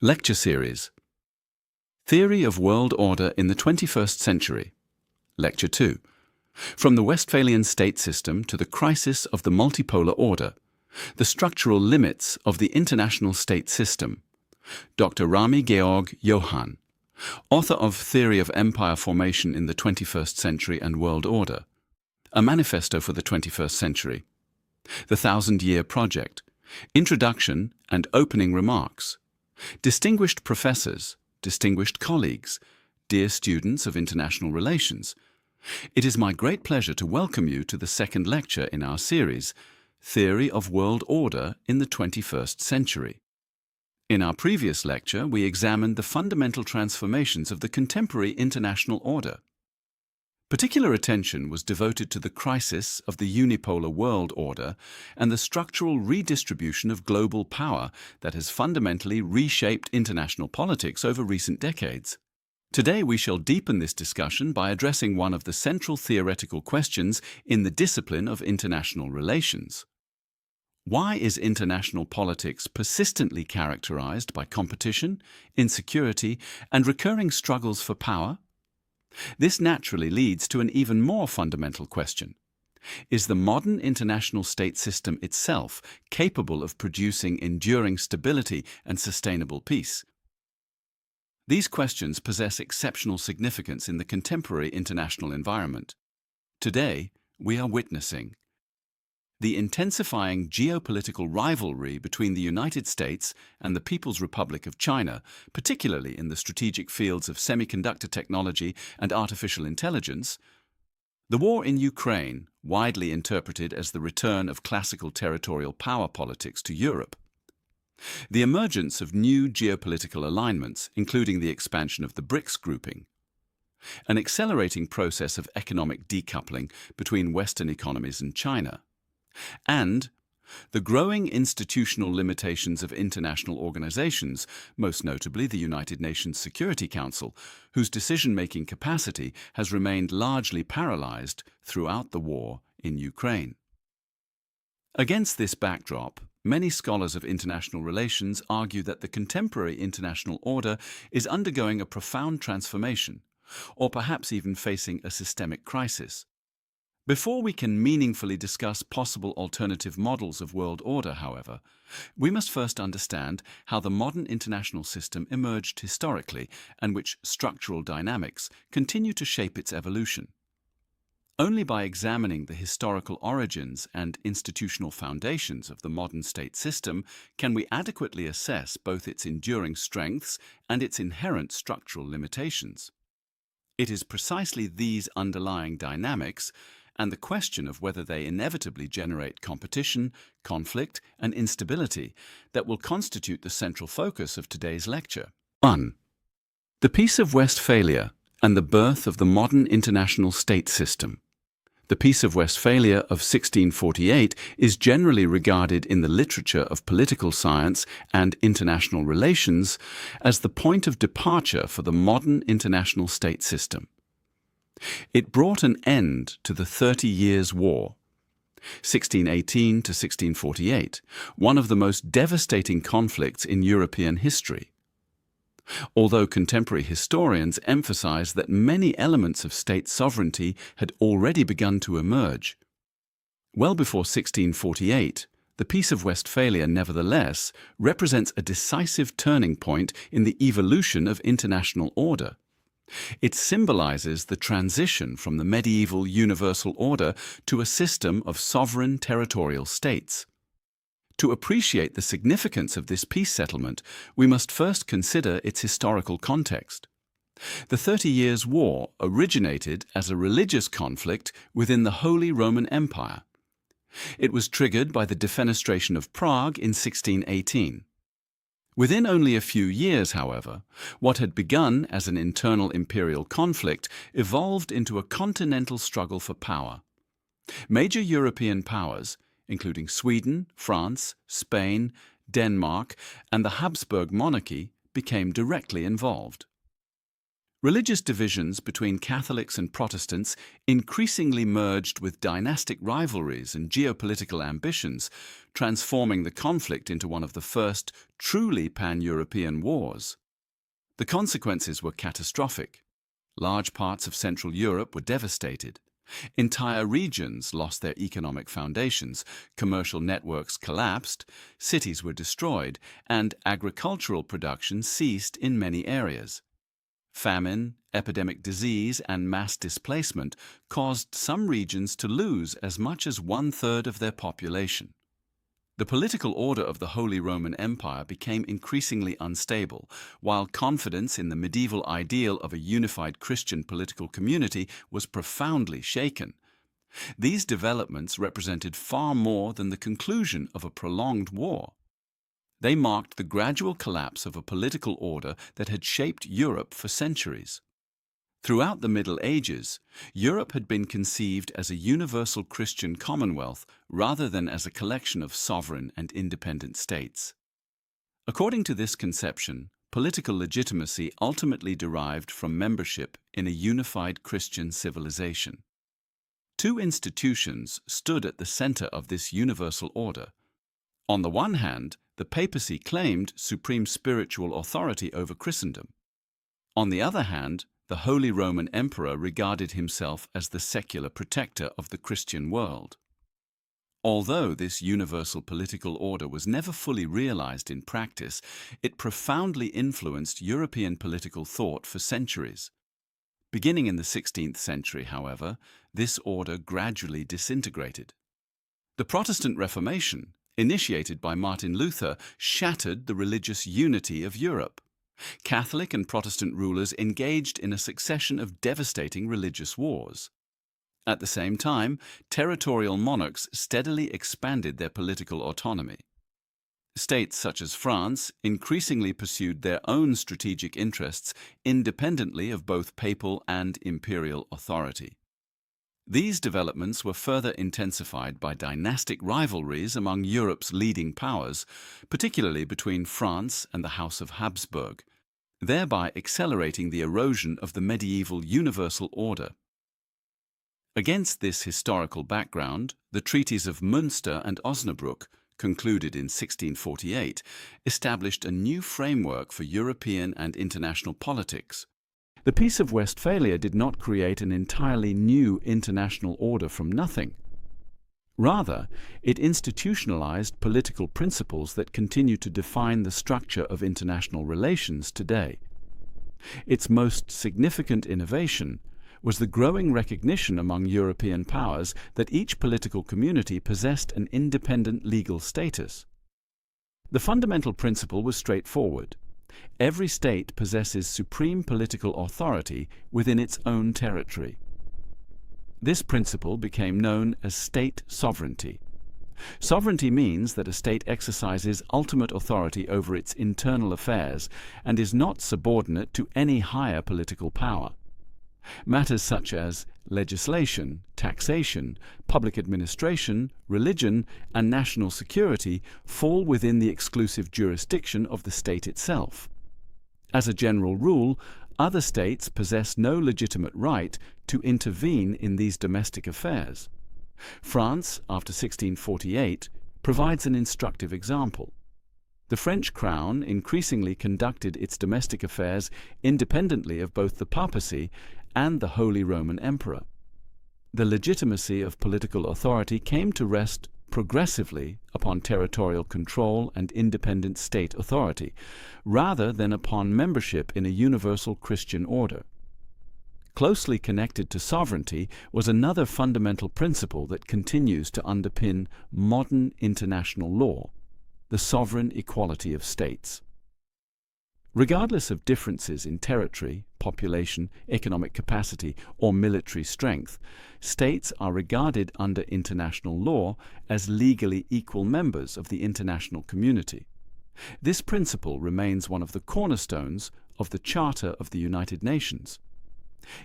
Lecture Series Theory of World Order in the 21st Century. Lecture 2. From the Westphalian state system to the crisis of the multipolar order. The structural limits of the international state system. Dr. Rami-Georg Johann, author of Theory of Empire Formation in the 21st Century and World Order. A Manifesto for the 21st Century. The Thousand-Year Project. Introduction and opening remarks. Distinguished professors, distinguished colleagues, dear students of international relations, it is my great pleasure to welcome you to the second lecture in our series, Theory of World Order in the 21st Century. In our previous lecture, we examined the fundamental transformations of the contemporary international order. Particular attention was devoted to the crisis of the unipolar world order and the structural redistribution of global power that has fundamentally reshaped international politics over recent decades. Today we shall deepen this discussion by addressing one of the central theoretical questions in the discipline of international relations. Why is international politics persistently characterized by competition, insecurity, and recurring struggles for power? This naturally leads to an even more fundamental question. Is the modern international state system itself capable of producing enduring stability and sustainable peace? These questions possess exceptional significance in the contemporary international environment. Today, we are witnessing the intensifying geopolitical rivalry between the United States and the People's Republic of China, particularly in the strategic fields of semiconductor technology and artificial intelligence, the war in Ukraine, widely interpreted as the return of classical territorial power politics to Europe, the emergence of new geopolitical alignments, including the expansion of the BRICS grouping, an accelerating process of economic decoupling between Western economies and China, and the growing institutional limitations of international organizations, most notably the United Nations Security Council, whose decision-making capacity has remained largely paralyzed throughout the war in Ukraine. Against this backdrop, many scholars of international relations argue that the contemporary international order is undergoing a profound transformation, or perhaps even facing a systemic crisis. Before we can meaningfully discuss possible alternative models of world order, however, we must first understand how the modern international system emerged historically and which structural dynamics continue to shape its evolution. Only by examining the historical origins and institutional foundations of the modern state system can we adequately assess both its enduring strengths and its inherent structural limitations. It is precisely these underlying dynamics and the question of whether they inevitably generate competition, conflict, and instability that will constitute the central focus of today's lecture. 1. The Peace of Westphalia and the birth of the modern international state system. The Peace of Westphalia of 1648 is generally regarded in the literature of political science and international relations as the point of departure for the modern international state system. It brought an end to the 30 Years' War, 1618 to 1648, one of the most devastating conflicts in European history. Although contemporary historians emphasize that many elements of state sovereignty had already begun to emerge, well before 1648, the Peace of Westphalia nevertheless represents a decisive turning point in the evolution of international order. It symbolizes the transition from the medieval universal order to a system of sovereign territorial states. To appreciate the significance of this peace settlement, we must first consider its historical context. The 30 Years' War originated as a religious conflict within the Holy Roman Empire. It was triggered by the defenestration of Prague in 1618. Within only a few years, however, what had begun as an internal imperial conflict evolved into a continental struggle for power. Major European powers, including Sweden, France, Spain, Denmark, and the Habsburg monarchy, became directly involved. Religious divisions between Catholics and Protestants increasingly merged with dynastic rivalries and geopolitical ambitions, transforming the conflict into one of the first truly pan-European wars. The consequences were catastrophic. Large parts of Central Europe were devastated. Entire regions lost their economic foundations, commercial networks collapsed, cities were destroyed, and agricultural production ceased in many areas. Famine, epidemic disease, and mass displacement caused some regions to lose as much as 1/3 of their population. The political order of the Holy Roman Empire became increasingly unstable, while confidence in the medieval ideal of a unified Christian political community was profoundly shaken. These developments represented far more than the conclusion of a prolonged war. They marked the gradual collapse of a political order that had shaped Europe for centuries. Throughout the Middle Ages, Europe had been conceived as a universal Christian commonwealth rather than as a collection of sovereign and independent states. According to this conception, political legitimacy ultimately derived from membership in a unified Christian civilization. Two institutions stood at the center of this universal order. On the one hand, the papacy claimed supreme spiritual authority over Christendom. On the other hand, the Holy Roman Emperor regarded himself as the secular protector of the Christian world. Although this universal political order was never fully realized in practice, it profoundly influenced European political thought for centuries. Beginning in the 16th century, however, this order gradually disintegrated. The Protestant Reformation, initiated by Martin Luther, shattered the religious unity of Europe. Catholic and Protestant rulers engaged in a succession of devastating religious wars. At the same time, territorial monarchs steadily expanded their political autonomy. States such as France increasingly pursued their own strategic interests independently of both papal and imperial authority. These developments were further intensified by dynastic rivalries among Europe's leading powers, particularly between France and the House of Habsburg, thereby accelerating the erosion of the medieval universal order. Against this historical background, the treaties of Münster and Osnabrück, concluded in 1648, established a new framework for European and international politics. The Peace of Westphalia did not create an entirely new international order from nothing. Rather, it institutionalized political principles that continue to define the structure of international relations today. Its most significant innovation was the growing recognition among European powers that each political community possessed an independent legal status. The fundamental principle was straightforward. Every state possesses supreme political authority within its own territory. This principle became known as state sovereignty. Sovereignty means that a state exercises ultimate authority over its internal affairs and is not subordinate to any higher political power. Matters such as legislation, taxation, public administration, religion, and national security fall within the exclusive jurisdiction of the state itself. As a general rule, other states possess no legitimate right to intervene in these domestic affairs. France, after 1648, provides an instructive example. The French crown increasingly conducted its domestic affairs independently of both the papacy and the Holy Roman Emperor. The legitimacy of political authority came to rest progressively upon territorial control and independent state authority, rather than upon membership in a universal Christian order. Closely connected to sovereignty was another fundamental principle that continues to underpin modern international law: the sovereign equality of states. Regardless of differences in territory, population, economic capacity, or military strength, states are regarded under international law as legally equal members of the international community. This principle remains one of the cornerstones of the Charter of the United Nations.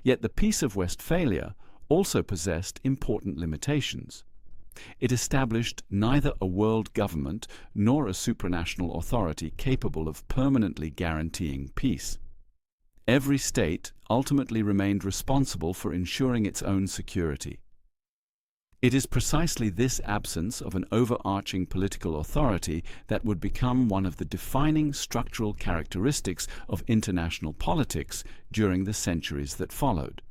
Yet the Peace of Westphalia also possessed important limitations. It established neither a world government nor a supranational authority capable of permanently guaranteeing peace. every state ultimately remained responsible for ensuring its own security. It is precisely this absence of an overarching political authority that would become one of the defining structural characteristics of international politics during the centuries that followed.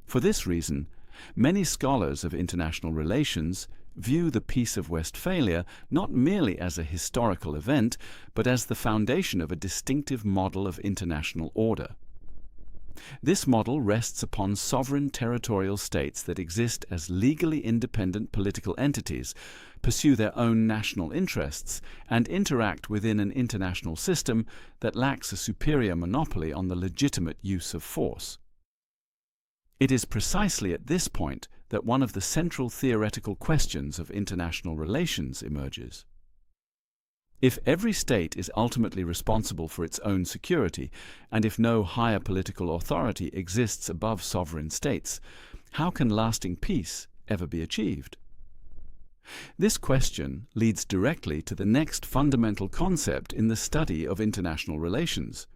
For this reason, many scholars of international relations view the Peace of Westphalia not merely as a historical event, but as the foundation of a distinctive model of international order. This model rests upon sovereign territorial states that exist as legally independent political entities, pursue their own national interests, and interact within an international system that lacks a superior monopoly on the legitimate use of force. It is precisely at this point that one of the central theoretical questions of international relations emerges. If every state is ultimately responsible for its own security, and if no higher political authority exists above sovereign states, how can lasting peace ever be achieved? This question leads directly to the next fundamental concept in the study of international relations,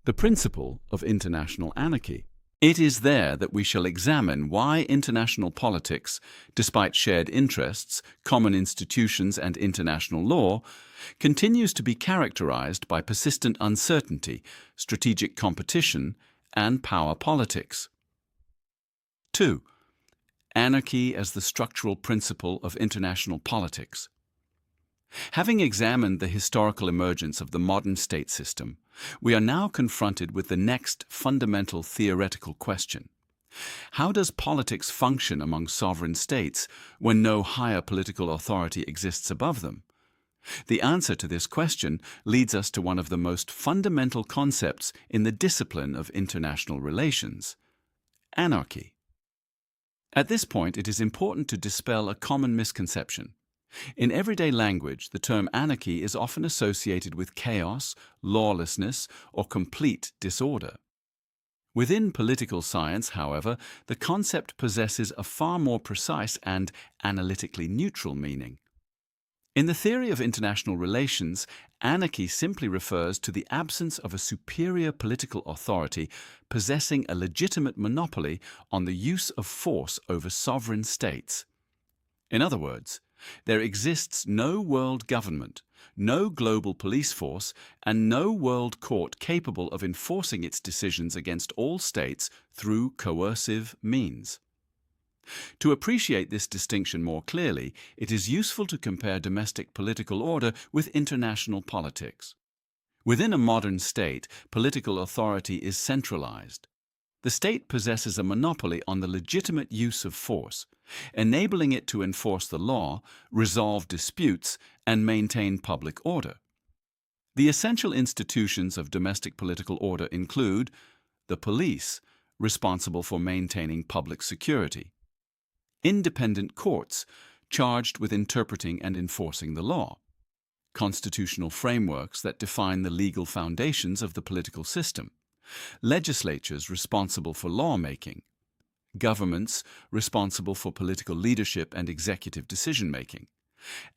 the principle of international anarchy. It is there that we shall examine why international politics, despite shared interests, common institutions, and international law, continues to be characterized by persistent uncertainty, strategic competition, and power politics. 2. Anarchy as the structural principle of international politics. Having examined the historical emergence of the modern state system, we are now confronted with the next fundamental theoretical question. How does politics function among sovereign states when no higher political authority exists above them? The answer to this question leads us to one of the most fundamental concepts in the discipline of international relations: anarchy. At this point, it is important to dispel a common misconception. In everyday language, the term anarchy is often associated with chaos, lawlessness, or complete disorder. Within political science, however, the concept possesses a far more precise and analytically neutral meaning. In the theory of international relations, anarchy simply refers to the absence of a superior political authority possessing a legitimate monopoly on the use of force over sovereign states. In other words, there exists no world government, no global police force, and no world court capable of enforcing its decisions against all states through coercive means. To appreciate this distinction more clearly, it is useful to compare domestic political order with international politics. Within a modern state, political authority is centralized. The state possesses a monopoly on the legitimate use of force, enabling it to enforce the law, resolve disputes, and maintain public order. The essential institutions of domestic political order include the police, responsible for maintaining public security; independent courts, charged with interpreting and enforcing the law; constitutional frameworks that define the legal foundations of the political system; legislatures responsible for lawmaking; governments responsible for political leadership and executive decision-making;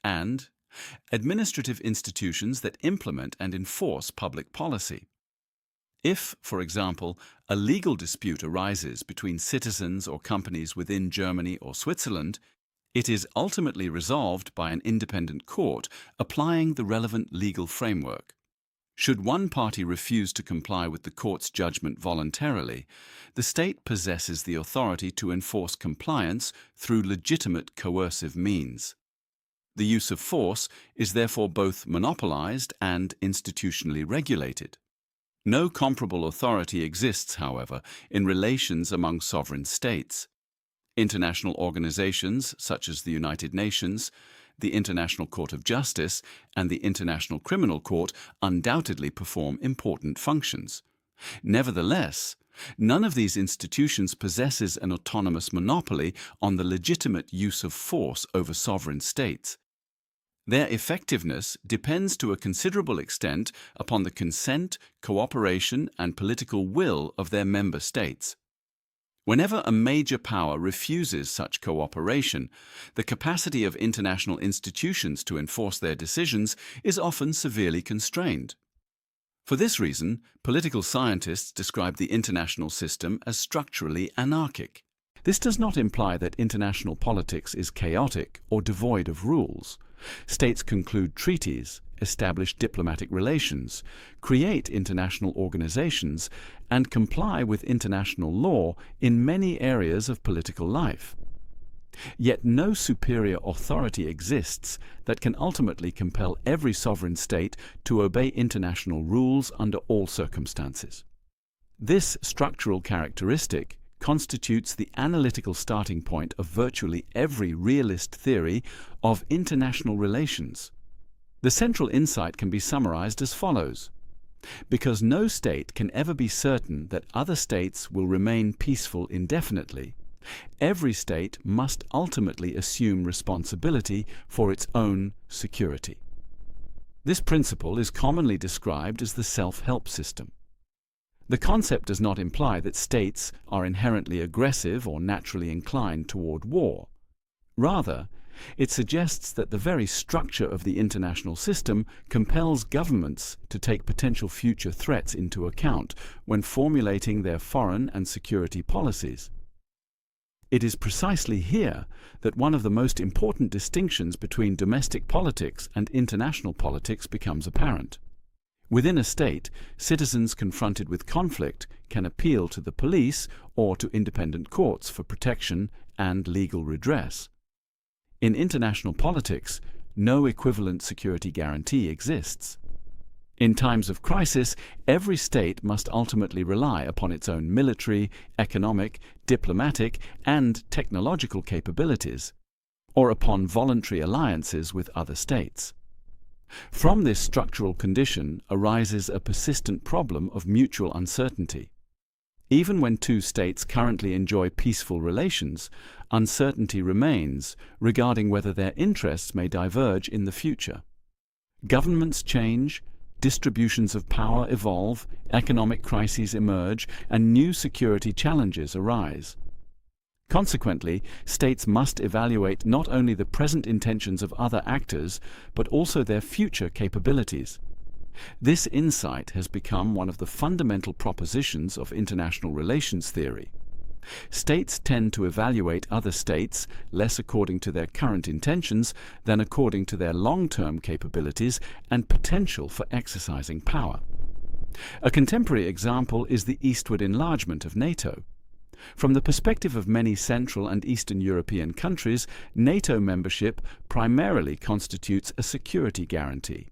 and administrative institutions that implement and enforce public policy. If, for example, a legal dispute arises between citizens or companies within Germany or Switzerland, it is ultimately resolved by an independent court applying the relevant legal framework. Should one party refuse to comply with the court's judgment voluntarily, the state possesses the authority to enforce compliance through legitimate coercive means. The use of force is therefore both monopolized and institutionally regulated. No comparable authority exists, however, in relations among sovereign states. International organizations such as the United Nations, the International Court of Justice, and the International Criminal Court undoubtedly perform important functions. Nevertheless, none of these institutions possesses an autonomous monopoly on the legitimate use of force over sovereign states. Their effectiveness depends to a considerable extent upon the consent, cooperation, and political will of their member states. Whenever a major power refuses such cooperation, the capacity of international institutions to enforce their decisions is often severely constrained. For this reason, political scientists describe the international system as structurally anarchic. This does not imply that international politics is chaotic or devoid of rules. States conclude treaties, establish diplomatic relations, create international organizations, and comply with international law in many areas of political life. Yet no superior authority exists that can ultimately compel every sovereign state to obey international rules under all circumstances. This structural characteristic constitutes the analytical starting point of virtually every realist theory of international relations. The central insight can be summarized as follows. Because no state can ever be certain that other states will remain peaceful indefinitely, every state must ultimately assume responsibility for its own security. This principle is commonly described as the self-help system. The concept does not imply that states are inherently aggressive or naturally inclined toward war. Rather, it suggests that the very structure of the international system compels governments to take potential future threats into account when formulating their foreign and security policies. It is precisely here that one of the most important distinctions between domestic politics and international politics becomes apparent. Within a state, citizens confronted with conflict can appeal to the police or to independent courts for protection and legal redress. In international politics, no equivalent security guarantee exists. In times of crisis, every state must ultimately rely upon its own military, economic, diplomatic, and technological capabilities, or upon voluntary alliances with other states. From this structural condition arises a persistent problem of mutual uncertainty. Even when two states currently enjoy peaceful relations, uncertainty remains regarding whether their interests may diverge in the future. Governments change, distributions of power evolve, economic crises emerge, and new security challenges arise. Consequently, states must evaluate not only the present intentions of other actors, but also their future capabilities. This insight has become one of the fundamental propositions of international relations theory. States tend to evaluate other states less according to their current intentions than according to their long-term capabilities and potential for exercising power. A contemporary example is the eastward enlargement of NATO. From the perspective of many Central and Eastern European countries, NATO membership primarily constitutes a security guarantee.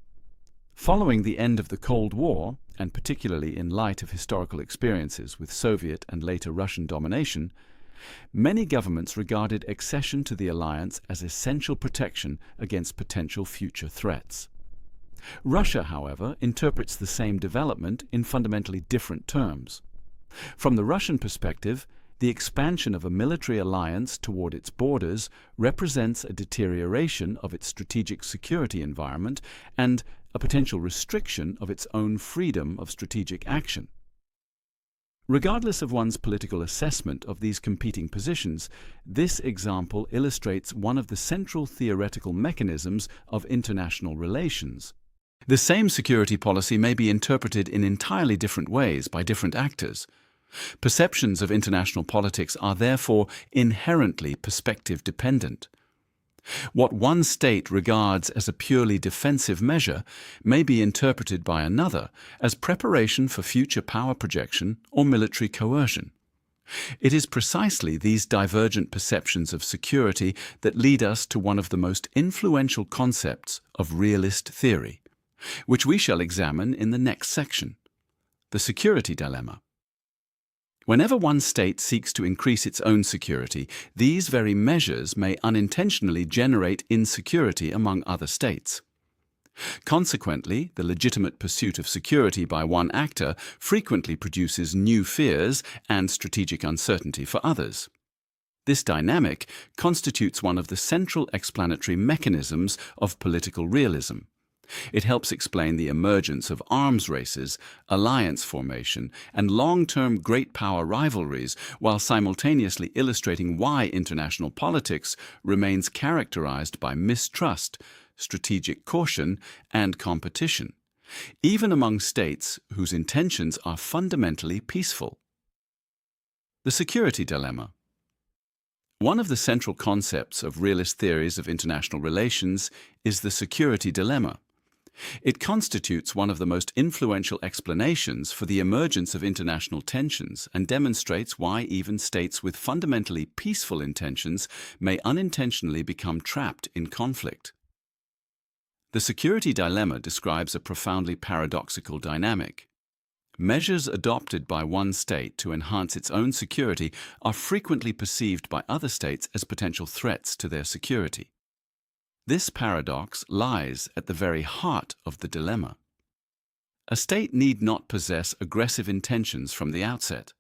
Following the end of the Cold War, and particularly in light of historical experiences with Soviet and later Russian domination, many governments regarded accession to the alliance as essential protection against potential future threats. Russia, however, interprets the same development in fundamentally different terms. From the Russian perspective, the expansion of a military alliance toward its borders represents a deterioration of its strategic security environment and a potential restriction of its own freedom of strategic action. Regardless of one's political assessment of these competing positions, this example illustrates one of the central theoretical mechanisms of international relations. The same security policy may be interpreted in entirely different ways by different actors. Perceptions of international politics are therefore inherently perspective-dependent. What one state regards as a purely defensive measure may be interpreted by another as preparation for future power projection or military coercion. It is precisely these divergent perceptions of security that lead us to one of the most influential concepts of realist theory, which we shall examine in the next section: the security dilemma. Whenever one state seeks to increase its own security, these very measures may unintentionally generate insecurity among other states. Consequently, the legitimate pursuit of security by one actor frequently produces new fears and strategic uncertainty for others. This dynamic constitutes one of the central explanatory mechanisms of political realism. It helps explain the emergence of arms races, alliance formation, and long-term great power rivalries, while simultaneously illustrating why international politics remains characterized by mistrust, strategic caution, and competition, even among states whose intentions are fundamentally peaceful. The security dilemma. One of the central concepts of realist theories of international relations is the security dilemma. It constitutes one of the most influential explanations for the emergence of international tensions and demonstrates why even states with fundamentally peaceful intentions may unintentionally become trapped in conflict. The security dilemma describes a profoundly paradoxical dynamic. Measures adopted by one state to enhance its own security are frequently perceived by other states as potential threats to their security. This paradox lies at the very heart of the dilemma. A state need not possess aggressive intentions from the outset.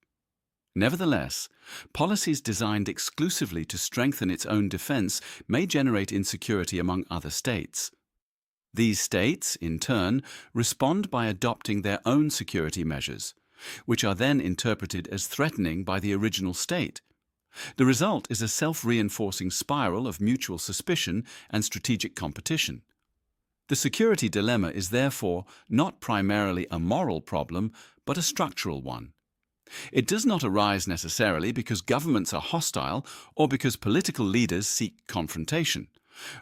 Nevertheless, policies designed exclusively to strengthen its own defense may generate insecurity among other states. These states, in turn, respond by adopting their own security measures, which are then interpreted as threatening by the original state. The result is a self-reinforcing spiral of mutual suspicion and strategic competition. The security dilemma is therefore not primarily a moral problem, but a structural one. It does not arise necessarily because governments are hostile or because political leaders seek confrontation.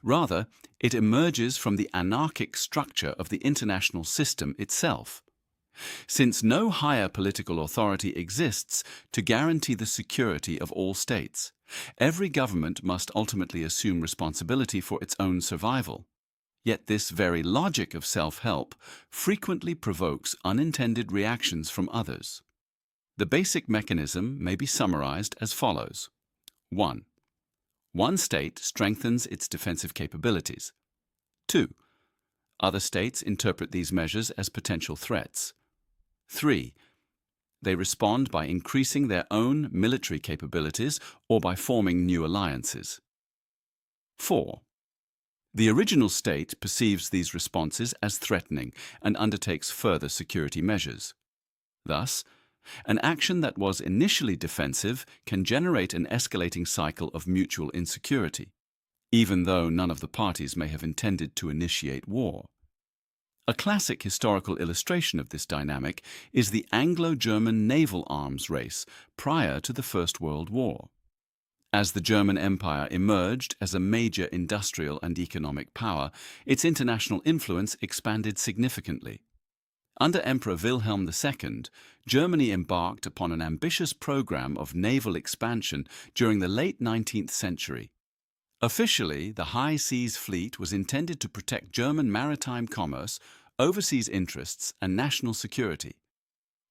Rather, it emerges from the anarchic structure of the international system itself. Since no higher political authority exists to guarantee the security of all states, every government must ultimately assume responsibility for its own survival. Yet this very logic of self-help frequently provokes unintended reactions from others. The basic mechanism may be summarized as follows. 1. One state strengthens its defensive capabilities. 2. Other states interpret these measures as potential threats. 3. They respond by increasing their own military capabilities or by forming new alliances. 4. The original state perceives these responses as threatening and undertakes further security measures. Thus, an action that was initially defensive can generate an escalating cycle of mutual insecurity, even though none of the parties may have intended to initiate war. A classic historical illustration of this dynamic is the Anglo-German naval arms race prior to the First World War. As the German Empire emerged as a major industrial and economic power, its international influence expanded significantly. Under Emperor Wilhelm II, Germany embarked upon an ambitious program of naval expansion during the late 19th century. Officially, the High Seas Fleet was intended to protect German maritime commerce, overseas interests, and national security.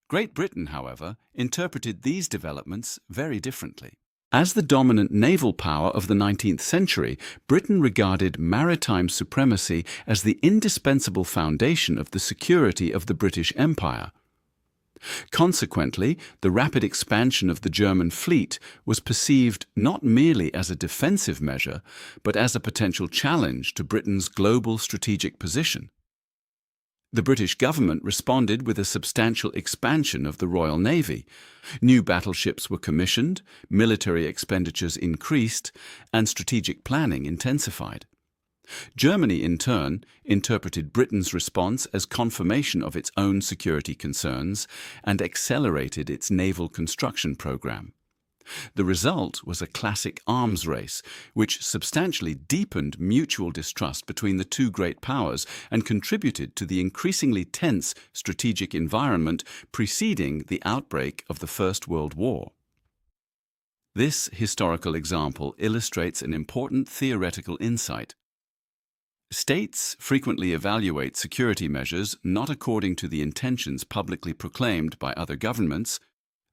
Great Britain, however, interpreted these developments very differently. As the dominant naval power of the 19th century, Britain regarded maritime supremacy as the indispensable foundation of the security of the British Empire. Consequently, the rapid expansion of the German fleet was perceived not merely as a defensive measure, but as a potential challenge to Britain's global strategic position. The British government responded with a substantial expansion of the Royal Navy. New battleships were commissioned, military expenditures increased, and strategic planning intensified. Germany, in turn, interpreted Britain's response as confirmation of its own security concerns and accelerated its naval construction program. The result was a classic arms race, which substantially deepened mutual distrust between the two great powers and contributed to the increasingly tense strategic environment preceding the outbreak of the First World War. This historical example illustrates an important theoretical insight. States frequently evaluate security measures not according to the intentions publicly proclaimed by other governments,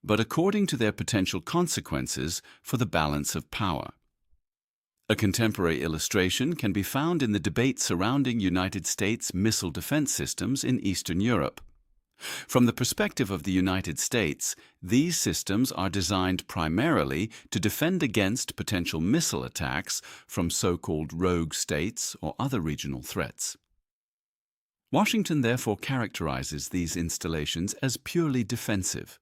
but according to their potential consequences for the balance of power. A contemporary illustration can be found in the debate surrounding United States missile defense systems in Eastern Europe. From the perspective of the United States, these systems are designed primarily to defend against potential missile attacks from so-called rogue states or other regional threats. Washington therefore characterizes these installations as purely defensive.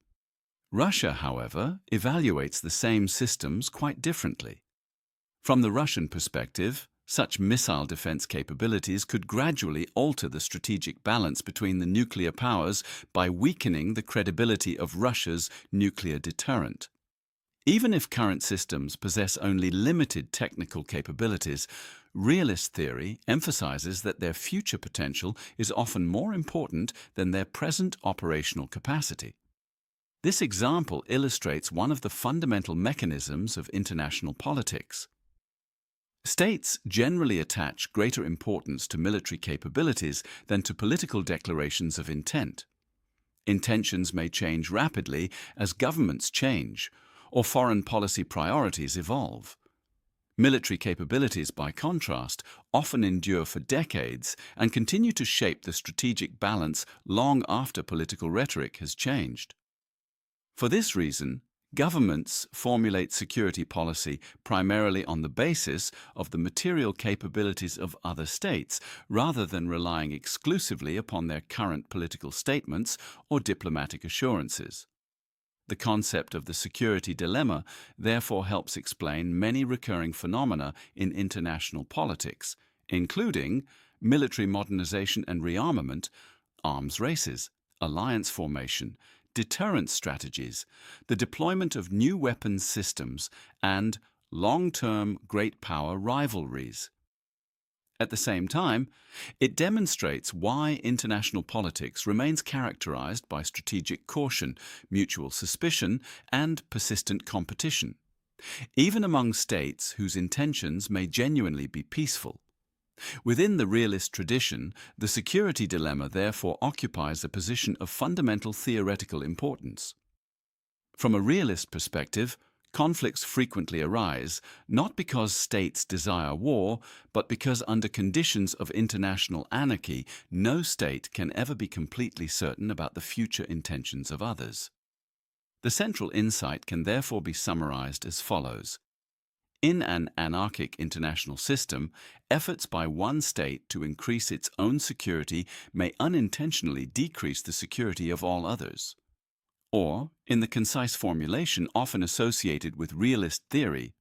Russia, however, evaluates the same systems quite differently. From the Russian perspective, Such missile defense capabilities could gradually alter the strategic balance between the nuclear powers by weakening the credibility of Russia's nuclear deterrent. Even if current systems possess only limited technical capabilities, realist theory emphasizes that their future potential is often more important than their present operational capacity. This example illustrates one of the fundamental mechanisms of international politics. States generally attach greater importance to military capabilities than to political declarations of intent. Intentions may change rapidly as governments change, or foreign policy priorities evolve. Military capabilities, by contrast, often endure for decades and continue to shape the strategic balance long after political rhetoric has changed. For this reason, governments formulate security policy primarily on the basis of the material capabilities of other states, rather than relying exclusively upon their current political statements or diplomatic assurances. The concept of the security dilemma therefore helps explain many recurring phenomena in international politics, including military modernization and rearmament, arms races, alliance formation, deterrence strategies, the deployment of new weapons systems, and long-term great power rivalries. At the same time, it demonstrates why international politics remains characterized by strategic caution, mutual suspicion, and persistent competition, even among states whose intentions may genuinely be peaceful. Within the realist tradition, the security dilemma therefore occupies a position of fundamental theoretical importance. From a realist perspective, conflicts frequently arise, not because states desire war, but because under conditions of international anarchy, no state can ever be completely certain about the future intentions of others. The central insight can therefore be summarized as follows. In an anarchic international system, efforts by one state to increase its own security may unintentionally decrease the security of all others. Or, in the concise formulation often associated with realist theory,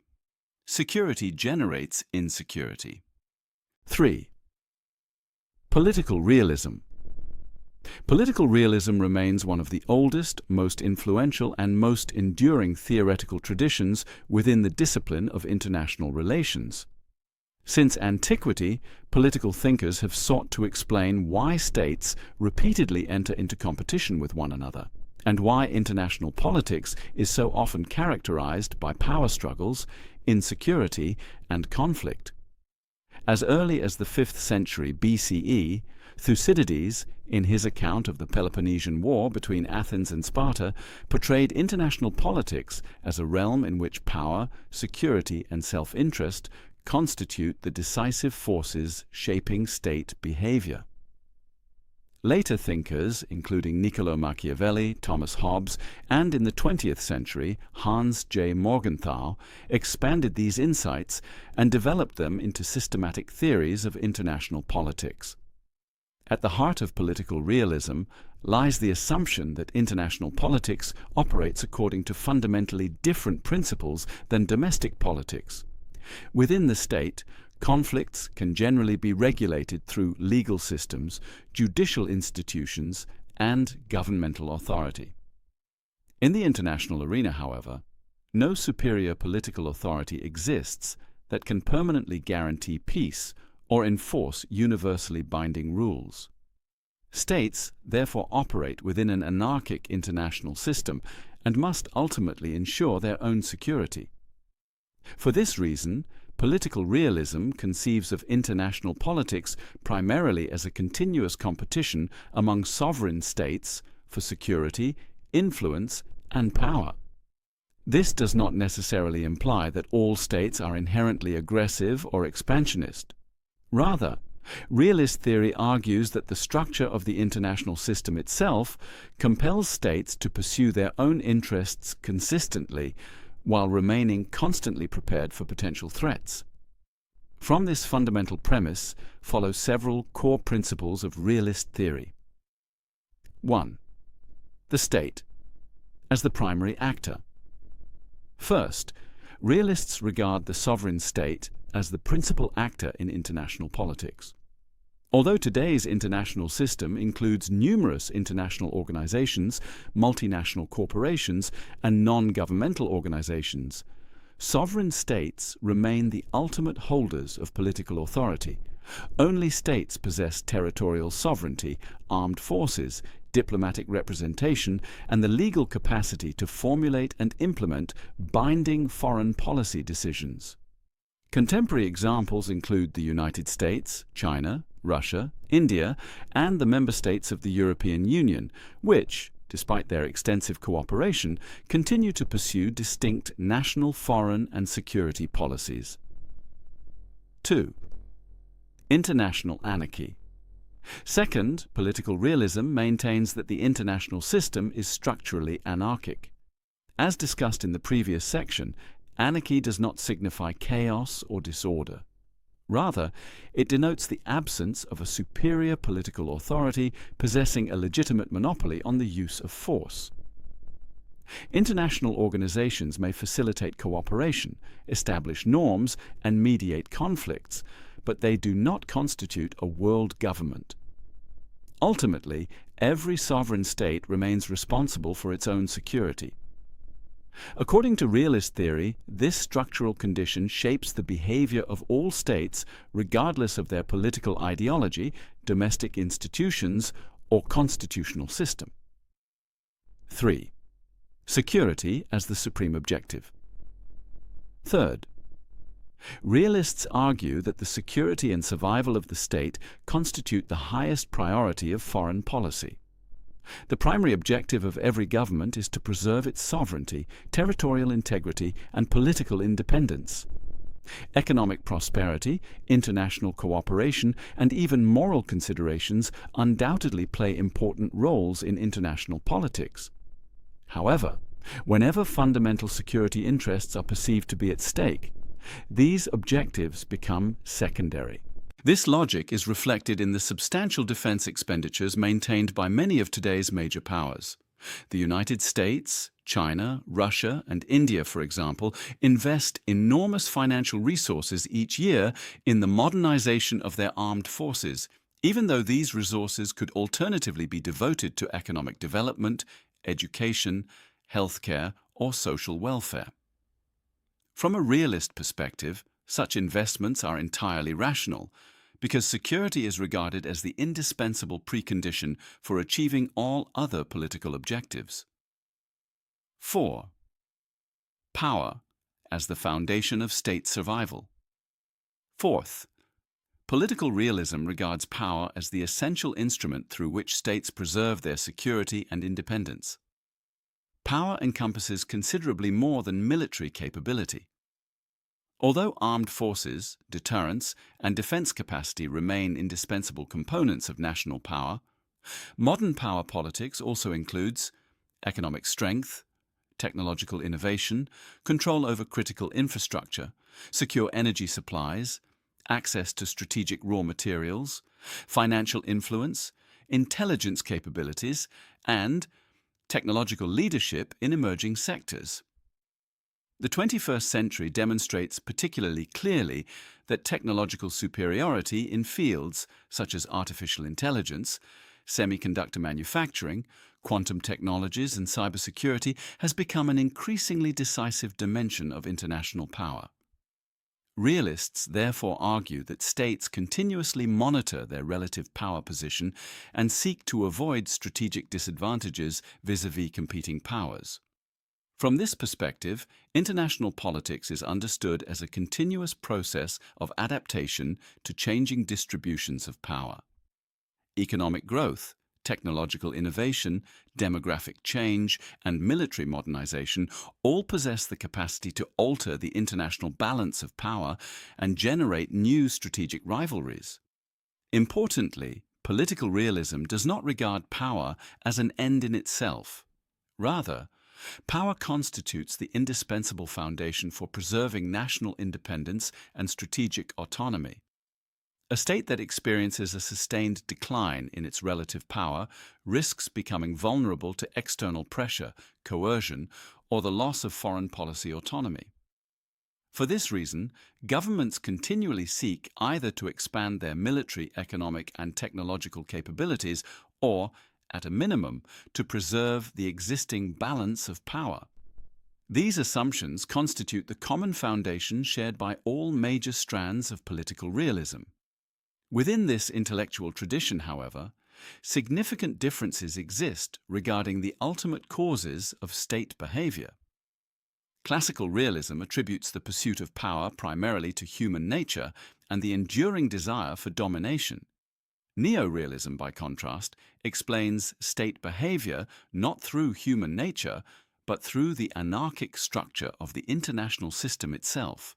security generates insecurity. 3. Political realism. Political realism remains one of the oldest, most influential, and most enduring theoretical traditions within the discipline of international relations. Since antiquity, political thinkers have sought to explain why states repeatedly enter into competition with one another, and why international politics is so often characterized by power struggles, insecurity, and conflict. As early as the 5th century BCE, Thucydides, in his account of the Peloponnesian War between Athens and Sparta, portrayed international politics as a realm in which power, security, and self-interest constitute the decisive forces shaping state behavior. Later thinkers, including Niccolo Machiavelli, Thomas Hobbes, and in the 20th century, Hans J. Morgenthau, expanded these insights and developed them into systematic theories of international politics. At the heart of political realism lies the assumption that international politics operates according to fundamentally different principles than domestic politics. Within the state, conflicts can generally be regulated through legal systems, judicial institutions, and governmental authority. In the international arena, however, no superior political authority exists that can permanently guarantee peace or enforce universally binding rules. States therefore operate within an anarchic international system and must ultimately ensure their own security. For this reason, political realism conceives of international politics primarily as a continuous competition among sovereign states for security, influence, and power. This does not necessarily imply that all states are inherently aggressive or expansionist. Rather, realist theory argues that the structure of the international system itself compels states to pursue their own interests consistently, while remaining constantly prepared for potential threats. From this fundamental premise follow several core principles of realist theory. 1. The state as the primary actor. First, realists regard the sovereign state as the principal actor in international politics. Although today's international system includes numerous international organizations, multinational corporations, and non-governmental organizations, sovereign states remain the ultimate holders of political authority. Only states possess territorial sovereignty, armed forces, diplomatic representation, and the legal capacity to formulate and implement binding foreign policy decisions. Contemporary examples include the United States, China, Russia, India, and the member states of the European Union, which, despite their extensive cooperation, continue to pursue distinct national foreign and security policies. 2. International anarchy. Second, political realism maintains that the international system is structurally anarchic. As discussed in the previous section, anarchy does not signify chaos or disorder. Rather, it denotes the absence of a superior political authority possessing a legitimate monopoly on the use of force. International organizations may facilitate cooperation, establish norms, and mediate conflicts, but they do not constitute a world government. Ultimately, every sovereign state remains responsible for its own security. According to realist theory, this structural condition shapes the behavior of all states regardless of their political ideology, domestic institutions, or constitutional system. 3. Security as the supreme objective. Third, realists argue that the security and survival of the state constitute the highest priority of foreign policy. The primary objective of every government is to preserve its sovereignty, territorial integrity, and political independence. Economic prosperity, international cooperation, and even moral considerations undoubtedly play important roles in international politics. However, whenever fundamental security interests are perceived to be at stake, these objectives become secondary. This logic is reflected in the substantial defense expenditures maintained by many of today's major powers. The United States, China, Russia, and India, for example, invest enormous financial resources each year in the modernization of their armed forces, even though these resources could alternatively be devoted to economic development, education, healthcare, or social welfare. From a realist perspective, such investments are entirely rational, because security is regarded as the indispensable precondition for achieving all other political objectives. 4. Power as the foundation of state survival. Fourth, political realism regards power as the essential instrument through which states preserve their security and independence. Power encompasses considerably more than military capability. Although armed forces, deterrence, and defense capacity remain indispensable components of national power, modern power politics also includes economic strength, technological innovation, control over critical infrastructure, secure energy supplies, access to strategic raw materials, financial influence, intelligence capabilities, and technological leadership in emerging sectors. The 21st century demonstrates particularly clearly that technological superiority in fields such as artificial intelligence, semiconductor manufacturing, quantum technologies, and cybersecurity has become an increasingly decisive dimension of international power. Realists therefore argue that states continuously monitor their relative power position and seek to avoid strategic disadvantages vis-à-vis competing powers. From this perspective, international politics is understood as a continuous process of adaptation to changing distributions of power. Economic growth, technological innovation, demographic change, and military modernization all possess the capacity to alter the international balance of power and generate new strategic rivalries. Importantly, political realism does not regard power as an end in itself. Rather, power constitutes the indispensable foundation for preserving national independence and strategic autonomy. A state that experiences a sustained decline in its relative power risks becoming vulnerable to external pressure, coercion, or the loss of foreign policy autonomy. For this reason, governments continually seek either to expand their military, economic, and technological capabilities or, at a minimum, to preserve the existing balance of power. These assumptions constitute the common foundation shared by all major strands of political realism. Within this intellectual tradition, however, significant differences exist regarding the ultimate causes of state behavior. Classical realism attributes the pursuit of power primarily to human nature and the enduring desire for domination. Neo-realism, by contrast, explains state behavior not through human nature, but through the anarchic structure of the international system itself.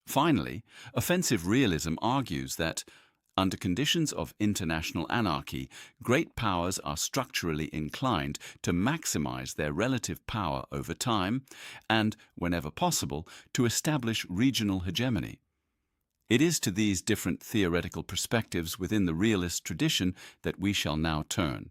Finally, offensive realism argues that, under conditions of international anarchy, great powers are structurally inclined to maximize their relative power over time and, whenever possible, to establish regional hegemony. It is to these different theoretical perspectives within the realist tradition that we shall now turn.